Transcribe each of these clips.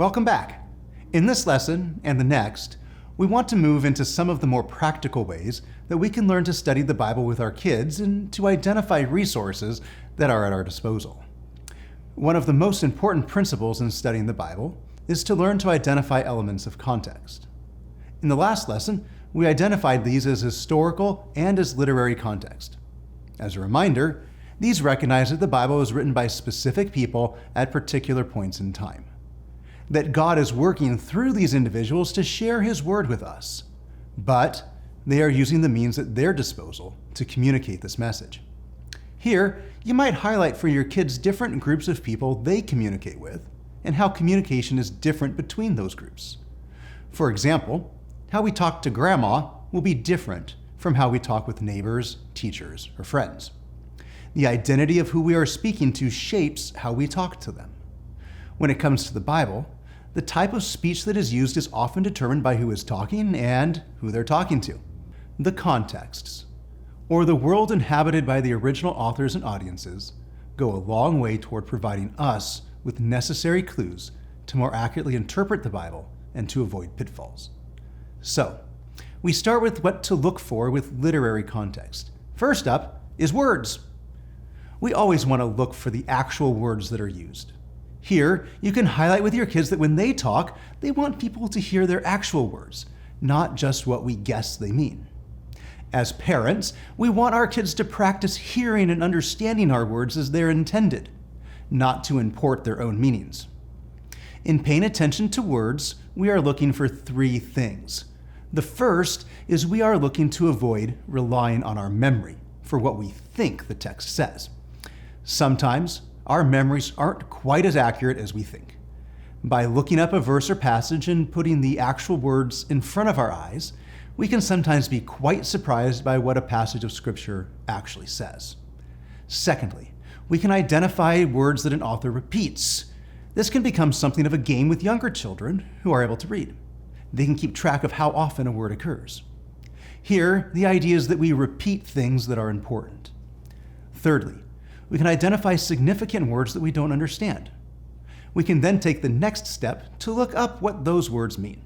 Welcome back. In this lesson and the next, we want to move into some of the more practical ways that we can learn to study the Bible with our kids and to identify resources that are at our disposal. One of the most important principles in studying the Bible is to learn to identify elements of context. In the last lesson, we identified these as historical and as literary context. As a reminder, these recognize that the Bible was written by specific people at particular points in time, that God is working through these individuals to share His word with us, but they are using the means at their disposal to communicate this message. Here, you might highlight for your kids different groups of people they communicate with and how communication is different between those groups. For example, how we talk to grandma will be different from how we talk with neighbors, teachers, or friends. The identity of who we are speaking to shapes how we talk to them. When it comes to the Bible, the type of speech that is used is often determined by who is talking and who they're talking to. The contexts, or the world inhabited by the original authors and audiences, go a long way toward providing us with necessary clues to more accurately interpret the Bible and to avoid pitfalls. So, we start with what to look for with literary context. First up is words. We always want to look for the actual words that are used. Here, you can highlight with your kids that when they talk, they want people to hear their actual words, not just what we guess they mean. As parents, we want our kids to practice hearing and understanding our words as they're intended, not to import their own meanings. In paying attention to words, we are looking for three things. The first is we are looking to avoid relying on our memory for what we think the text says. Sometimes our memories aren't quite as accurate as we think. By looking up a verse or passage and putting the actual words in front of our eyes, we can sometimes be quite surprised by what a passage of Scripture actually says. Secondly, we can identify words that an author repeats. This can become something of a game with younger children who are able to read. They can keep track of how often a word occurs. Here, the idea is that we repeat things that are important. Thirdly, we can identify significant words that we don't understand. We can then take the next step to look up what those words mean.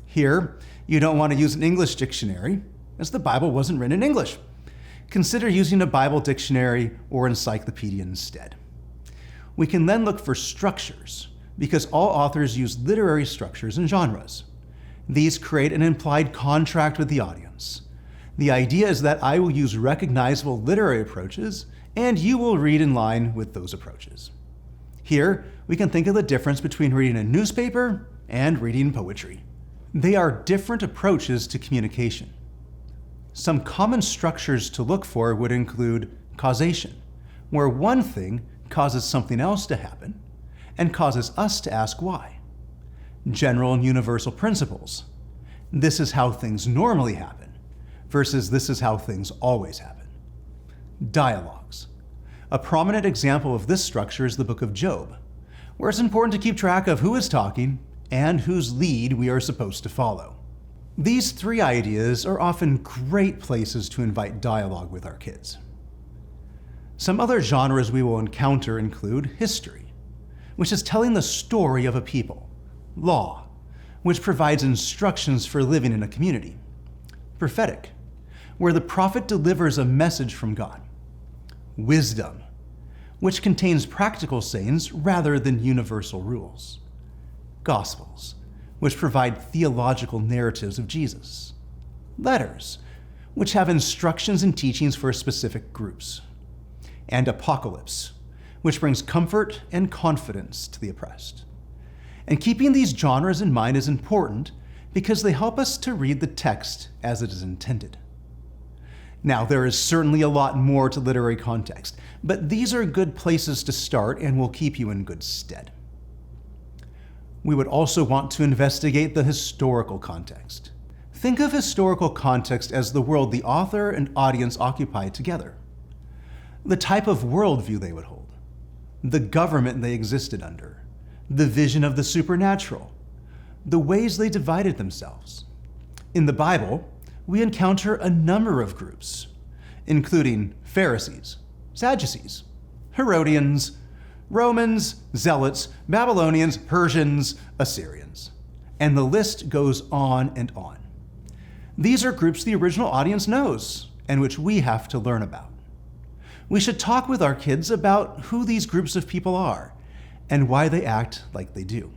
Here, you don't want to use an English dictionary, as the Bible wasn't written in English. Consider using a Bible dictionary or encyclopedia instead. We can then look for structures, because all authors use literary structures and genres. These create an implied contract with the audience. The idea is that I will use recognizable literary approaches, and you will read in line with those approaches. Here, we can think of the difference between reading a newspaper and reading poetry. They are different approaches to communication. Some common structures to look for would include causation, where one thing causes something else to happen and causes us to ask why. General and universal principles. This is how things normally happen, versus this is how things always happen. Dialogues. A prominent example of this structure is the book of Job, where it's important to keep track of who is talking and whose lead we are supposed to follow. These three ideas are often great places to invite dialogue with our kids. Some other genres we will encounter include history, which is telling the story of a people. Law, which provides instructions for living in a community. Prophetic, where the prophet delivers a message from God. Wisdom, which contains practical sayings rather than universal rules. Gospels, which provide theological narratives of Jesus. Letters, which have instructions and teachings for specific groups. And apocalypse, which brings comfort and confidence to the oppressed. And keeping these genres in mind is important because they help us to read the text as it is intended. Now, there is certainly a lot more to literary context, but these are good places to start and will keep you in good stead. We would also want to investigate the historical context. Think of historical context as the world the author and audience occupy together. The type of worldview they would hold, the government they existed under, the vision of the supernatural, the ways they divided themselves. In the Bible, we encounter a number of groups, including Pharisees, Sadducees, Herodians, Romans, Zealots, Babylonians, Persians, Assyrians. And the list goes on and on. These are groups the original audience knows and which we have to learn about. We should talk with our kids about who these groups of people are and why they act like they do.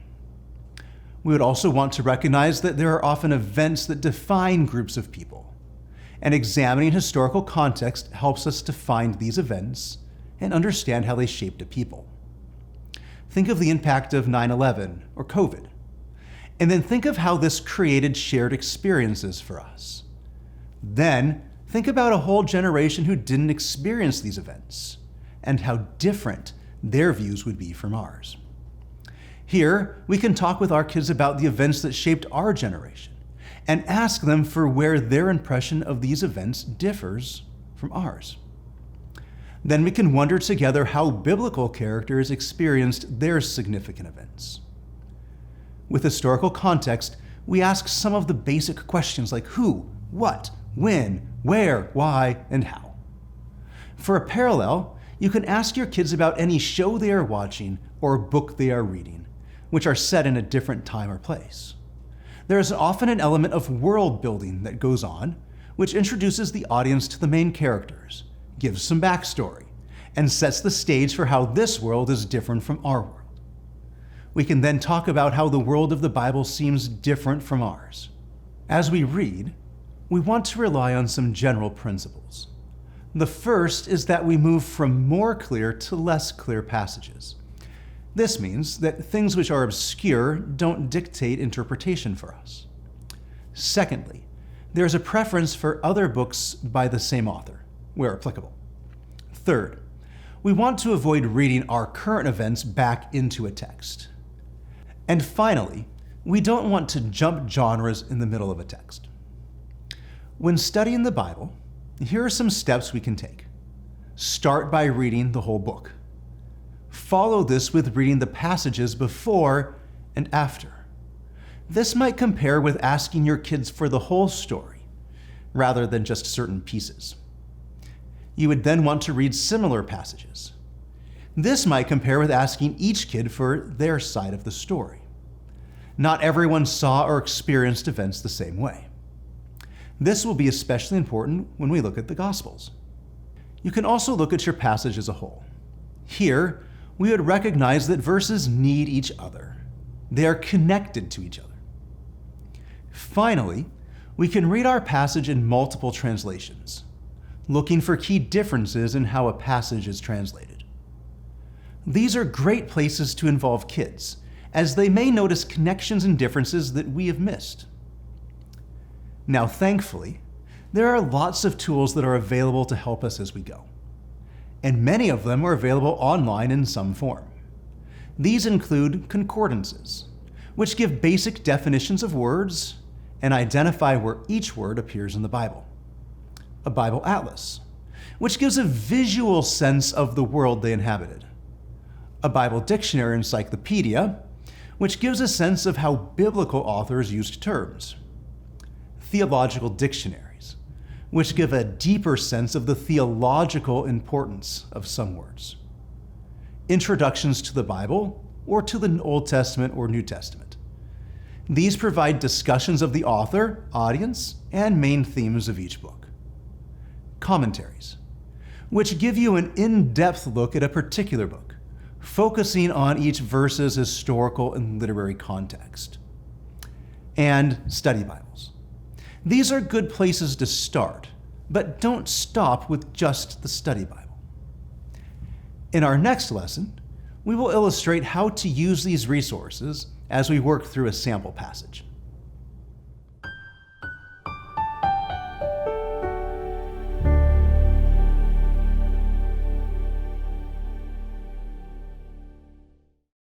We would also want to recognize that there are often events that define groups of people, and examining historical context helps us to find these events and understand how they shaped a people. Think of the impact of 9/11 or COVID, and then think of how this created shared experiences for us. Then think about a whole generation who didn't experience these events, and how different their views would be from ours. Here, we can talk with our kids about the events that shaped our generation, and ask them for where their impression of these events differs from ours. Then we can wonder together how biblical characters experienced their significant events. With historical context, we ask some of the basic questions like who, what, when, where, why, and how. For a parallel, you can ask your kids about any show they are watching or book they are reading, which are set in a different time or place. There is often an element of world building that goes on, which introduces the audience to the main characters, gives some backstory, and sets the stage for how this world is different from our world. We can then talk about how the world of the Bible seems different from ours. As we read, we want to rely on some general principles. The first is that we move from more clear to less clear passages. This means that things which are obscure don't dictate interpretation for us. Secondly, there is a preference for other books by the same author, where applicable. Third, we want to avoid reading our current events back into a text. And finally, we don't want to jump genres in the middle of a text. When studying the Bible, here are some steps we can take. Start by reading the whole book. Follow this with reading the passages before and after. This might compare with asking your kids for the whole story, rather than just certain pieces. You would then want to read similar passages. This might compare with asking each kid for their side of the story. Not everyone saw or experienced events the same way. This will be especially important when we look at the Gospels. You can also look at your passage as a whole. Here, we would recognize that verses need each other. They are connected to each other. Finally, we can read our passage in multiple translations, looking for key differences in how a passage is translated. These are great places to involve kids, as they may notice connections and differences that we have missed. Now, thankfully, there are lots of tools that are available to help us as we go, and many of them are available online in some form. These include concordances, which give basic definitions of words and identify where each word appears in the Bible. A Bible atlas, which gives a visual sense of the world they inhabited. A Bible dictionary encyclopedia, which gives a sense of how biblical authors used terms. Theological dictionaries, which give a deeper sense of the theological importance of some words. Introductions to the Bible, or to the Old Testament or New Testament. These provide discussions of the author, audience, and main themes of each book. Commentaries, which give you an in-depth look at a particular book, focusing on each verse's historical and literary context. And study Bibles. These are good places to start, but don't stop with just the study Bible. In our next lesson, we will illustrate how to use these resources as we work through a sample passage.